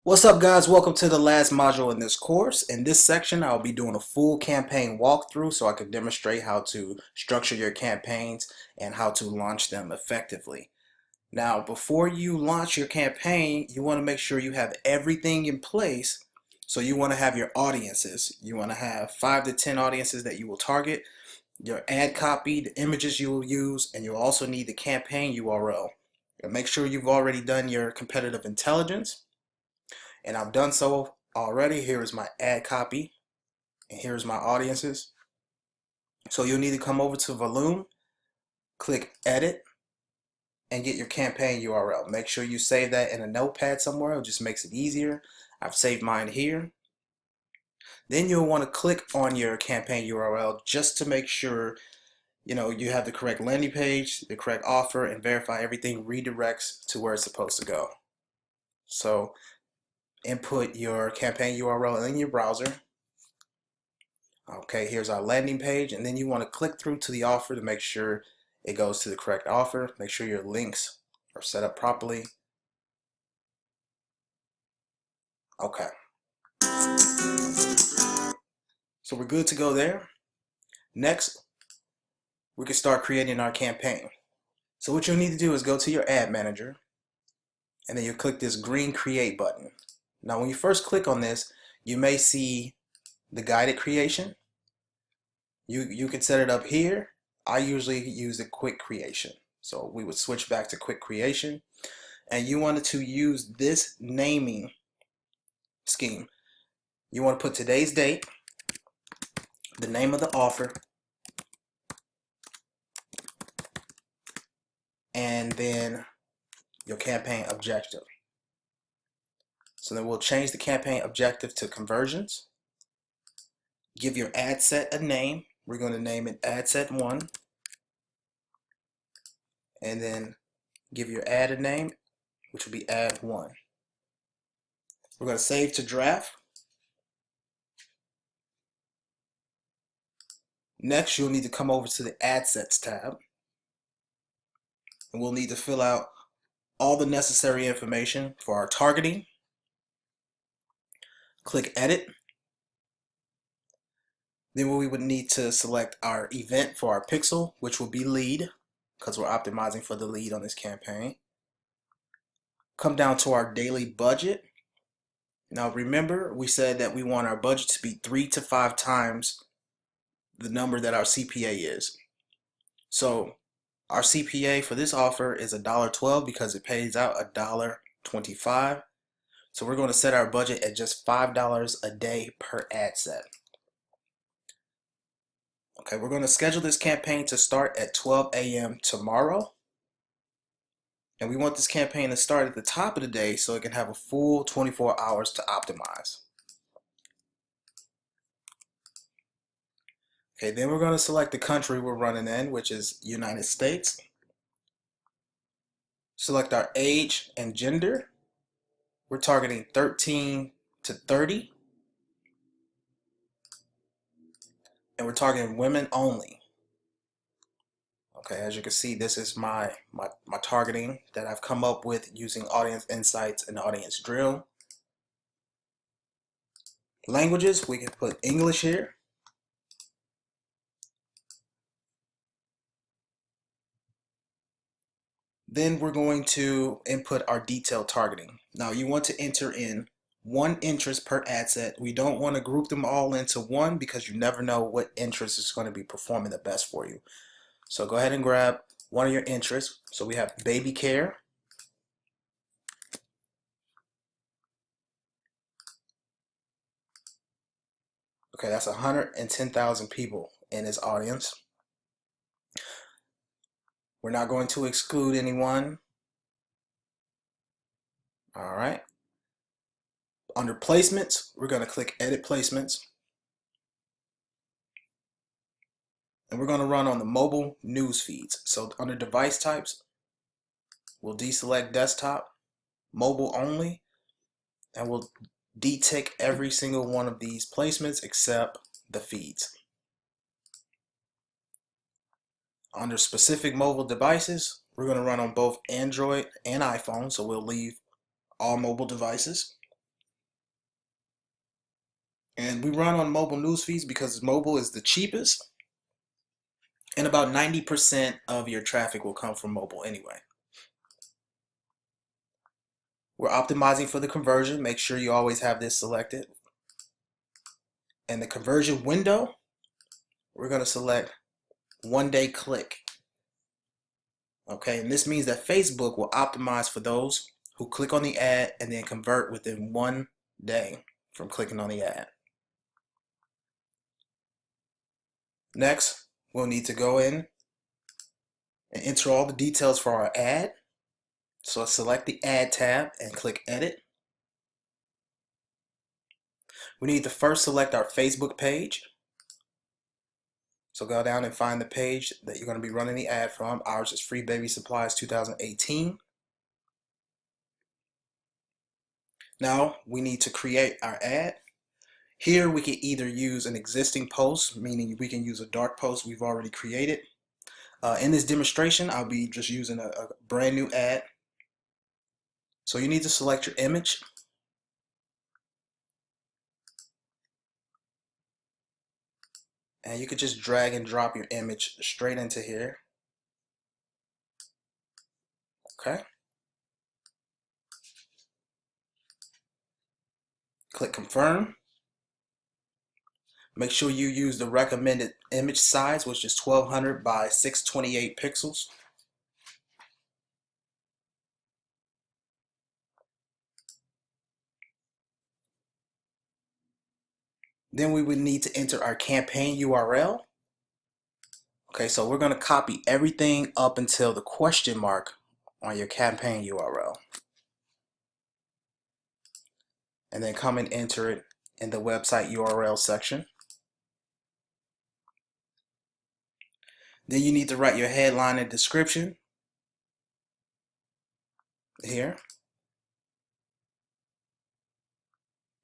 What's up, guys? Welcome to the last module in this course. In this section, I'll be doing a full campaign walkthrough so I can demonstrate how to structure your campaigns and how to launch them effectively. Now, before you launch your campaign, you want to make sure you have everything in place. So you want to have your audiences. You want to have 5 to 10 audiences that you will target, your ad copy, the images you will use, and you'll also need the campaign URL. And make sure you've already done your competitive intelligence. And I've done so already. Here is my ad copy, and here's my audiences. So you'll need to come over to Volume, click Edit, and get your campaign URL. Make sure you save that in a notepad somewhere. It just makes it easier. I've saved mine here. Then you'll want to click on your campaign URL just to make sure you have the correct landing page, the correct offer, and verify everything redirects to where it's supposed to go. So input your campaign URL in your browser. Okay, here's our landing page, and then you want to click through to the offer to make sure it goes to the correct offer. Make sure your links are set up properly. Okay, so we're good to go there. Next, we can start creating our campaign. So what you'll need to do is go to your ad manager, and then you'll click this green create button. Now when you first click on this, you may see the guided creation. You can set it up here. I usually use the quick creation. So we would switch back to quick creation. And you wanted to use this naming scheme. You want to put today's date, the name of the offer, and then your campaign objective. So then we'll change the campaign objective to conversions. Give your ad set a name. We're going to name it ad set 1. And then give your ad a name, which will be ad 1. We're going to save to draft. Next, you'll need to come over to the ad sets tab. And we'll need to fill out all the necessary information for our targeting. Click edit. Then we would need to select our event for our pixel, which will be lead, because we're optimizing for the lead on this campaign. Come down to our daily budget. Now remember, we said that we want our budget to be 3 to 5 times the number that our CPA is. So our CPA for this offer is $1.12 because it pays out $1.25. So we're going to set our budget at just $5 a day per ad set. Okay, we're going to schedule this campaign to start at 12 a.m. tomorrow. And we want this campaign to start at the top of the day so it can have a full 24 hours to optimize. Okay, then we're going to select the country we're running in, which is United States. Select our age and gender. We're targeting 13 to 30. And we're targeting women only. Okay, as you can see, this is my targeting that I've come up with using Audience Insights and Audience Drill. Languages, we can put English here. Then we're going to input our detailed targeting. Now you want to enter in 1 interest per ad set. We don't want to group them all into one because you never know what interest is going to be performing the best for you. So go ahead and grab one of your interests. So we have baby care. Okay, that's 110,000 people in this audience. We're not going to exclude anyone. All right. Under placements, we're going to click edit placements. And we're going to run on the mobile news feeds. So under device types, we'll deselect desktop, mobile only, and we'll detick every single one of these placements except the feeds. Under specific mobile devices, we're going to run on both Android and iPhone, so we'll leave all mobile devices. And we run on mobile news feeds because mobile is the cheapest, and about 90% of your traffic will come from mobile anyway. We're optimizing for the conversion. Make sure you always have this selected. And the conversion window, we're going to select 1-day click. Okay, and this means that Facebook will optimize for those who click on the ad and then convert within 1 day from clicking on the ad. Next, we'll need to go in and enter all the details for our ad. So select the Ad tab and click Edit. We need to first select our Facebook page. So go down and find the page that you're going to be running the ad from. Ours is Free Baby Supplies 2018. Now we need to create our ad. Here we can either use an existing post, meaning we can use a dark post we've already created. In this demonstration, I'll be just using a brand new ad. So you need to select your image. And you could just drag and drop your image straight into here. Okay. Click confirm. Make sure you use the recommended image size, which is 1200 by 628 pixels. Then we would need to enter our campaign URL. Okay, so we're going to copy everything up until the question mark on your campaign URL. And then come and enter it in the website URL section. Then you need to write your headline and description here.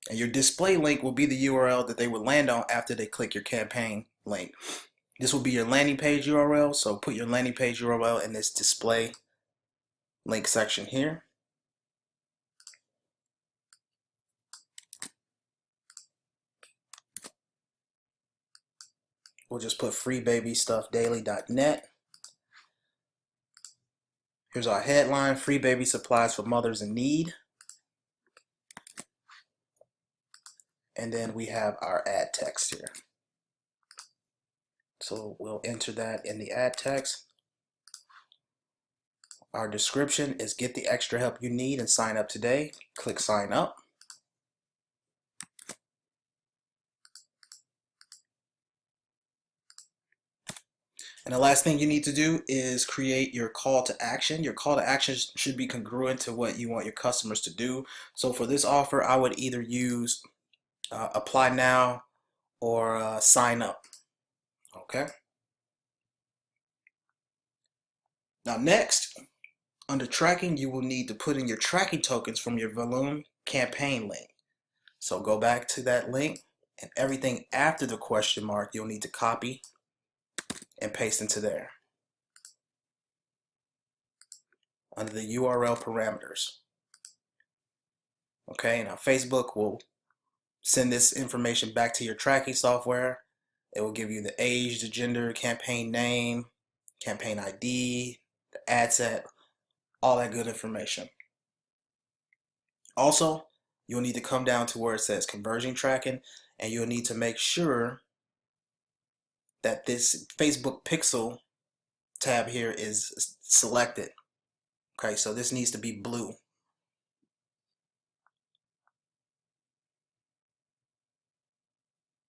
And your display link will be the URL that they would land on after they click your campaign link. This will be your landing page URL, so put your landing page URL in this display link section here. We'll just put freebabystuffdaily.net. Here's our headline, Free Baby Supplies for Mothers in Need. And then we have our ad text here. So we'll enter that in the ad text. Our description is get the extra help you need and sign up today. Click sign up. And the last thing you need to do is create your call to action. Your call to action should be congruent to what you want your customers to do. So for this offer, I would either use apply now or sign up. Okay. Now next, under tracking, you will need to put in your tracking tokens from your Volume campaign link. So go back to that link, and everything after the question mark you'll need to copy and paste into there under the URL parameters. Okay, now Facebook will send this information back to your tracking software. It will give you the age, the gender, campaign name, campaign ID, the ad set, all that good information. Also, you'll need to come down to where it says conversion tracking, and you'll need to make sure that this Facebook Pixel tab here is selected. Okay, so this needs to be blue.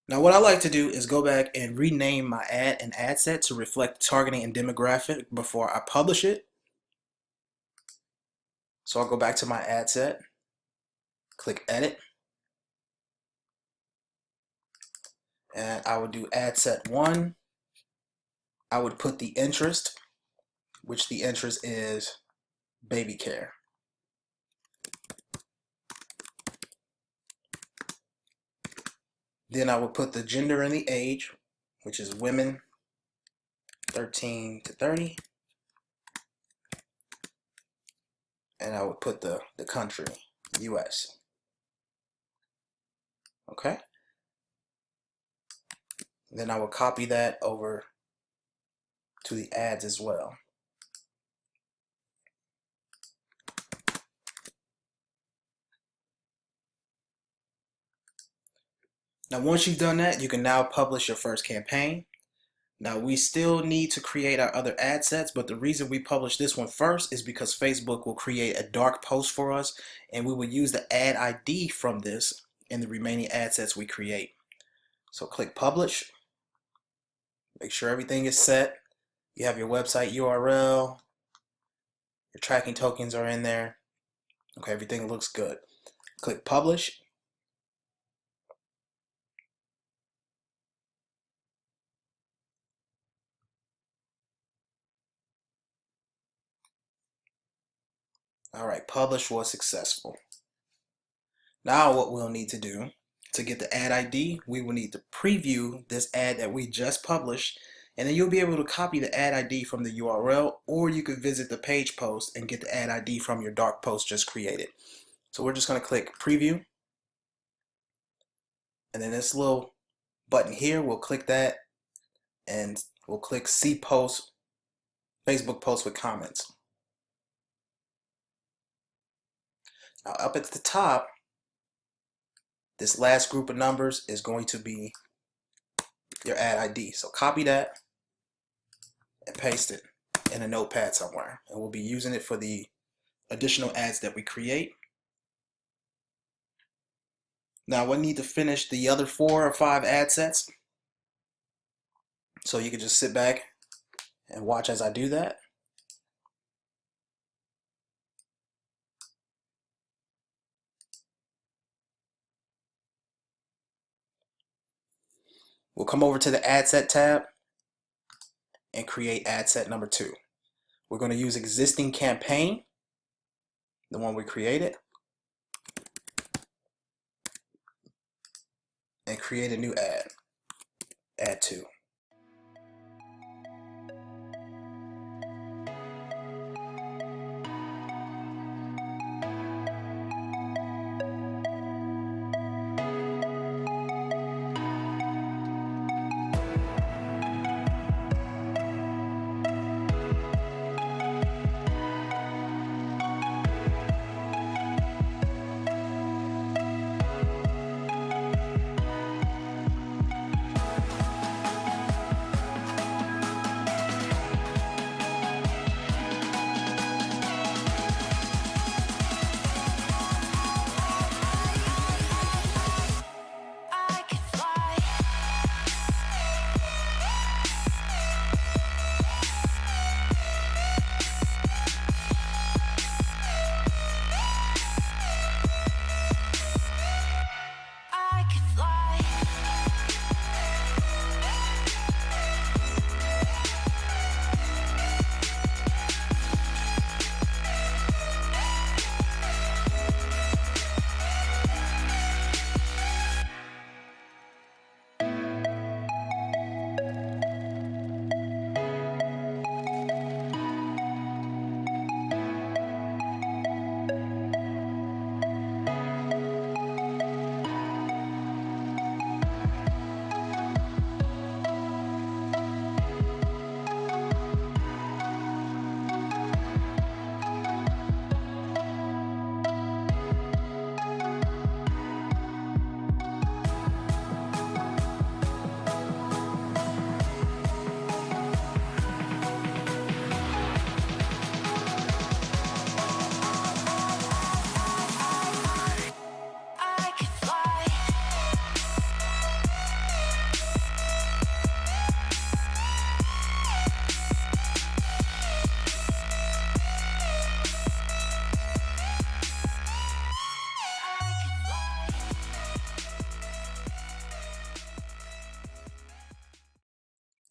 Now what I like to do is go back and rename my ad and ad set to reflect targeting and demographic before I publish it. So I'll go back to my ad set, click edit, and I would do ad set 1. I would put the interest, which the interest is baby care. Then I would put the gender and the age, which is women 13 to 30. And I would put the country, US. Okay. Then I will copy that over to the ads as well. Now once you've done that, you can now publish your first campaign. Now we still need to create our other ad sets, but the reason we publish this one first is because Facebook will create a dark post for us, and we will use the ad ID from this in the remaining ad sets we create. So click publish, make sure everything is set. You have your website URL, your tracking tokens are in there. Okay, everything looks good. Click publish. All right, publish was successful. Now what we'll need to do to get the ad ID, we will need to preview this ad that we just published, and then you'll be able to copy the ad ID from the URL, or you could visit the page post and get the ad ID from your dark post just created. So we're just going to click preview, and then this little button here, we'll click that, and we'll click see post, Facebook post with comments. Now up at the top, this last group of numbers is going to be your ad ID. So copy that and paste it in a notepad somewhere, and we'll be using it for the additional ads that we create. Now we need to finish the other 4 or 5 ad sets, so you can just sit back and watch as I do that. We'll come over to the ad set tab and create ad set number 2. We're going to use existing campaign, the one we created, and create a new ad, ad 2.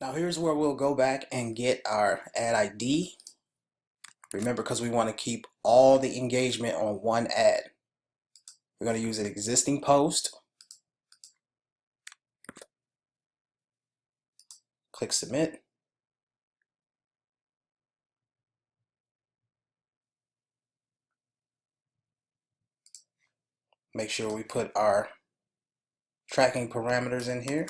Now here's where we'll go back and get our ad ID. Remember, because we want to keep all the engagement on one ad. We're going to use an existing post. Click submit. Make sure we put our tracking parameters in here.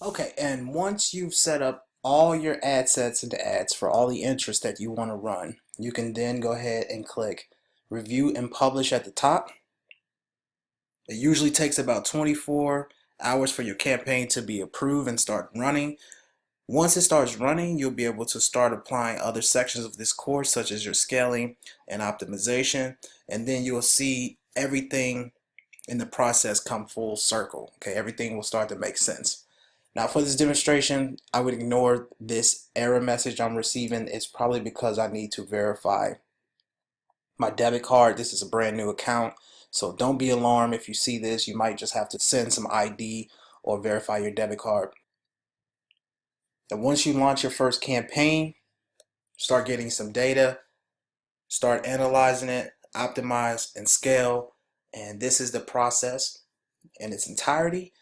Okay, and once you've set up all your ad sets and ads for all the interests that you want to run, you can then go ahead and click review and publish at the top. It usually takes about 24 hours for your campaign to be approved and start running. Once it starts running, you'll be able to start applying other sections of this course, such as your scaling and optimization, and then you'll see everything in the process come full circle. Okay, everything will start to make sense. Now for this demonstration, I would ignore this error message I'm receiving. It's probably because I need to verify my debit card. This is a brand new account, so don't be alarmed if you see this. You might just have to send some ID or verify your debit card. And once you launch your first campaign, start getting some data, start analyzing it, optimize and scale, and this is the process in its entirety.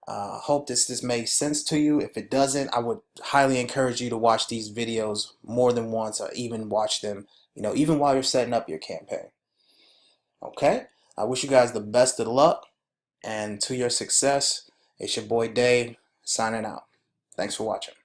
Hope this makes sense to you. If it doesn't, I would highly encourage you to watch these videos more than once, or even watch them, even while you're setting up your campaign. Okay, I wish you guys the best of luck and to your success. It's your boy Dave signing out. Thanks for watching.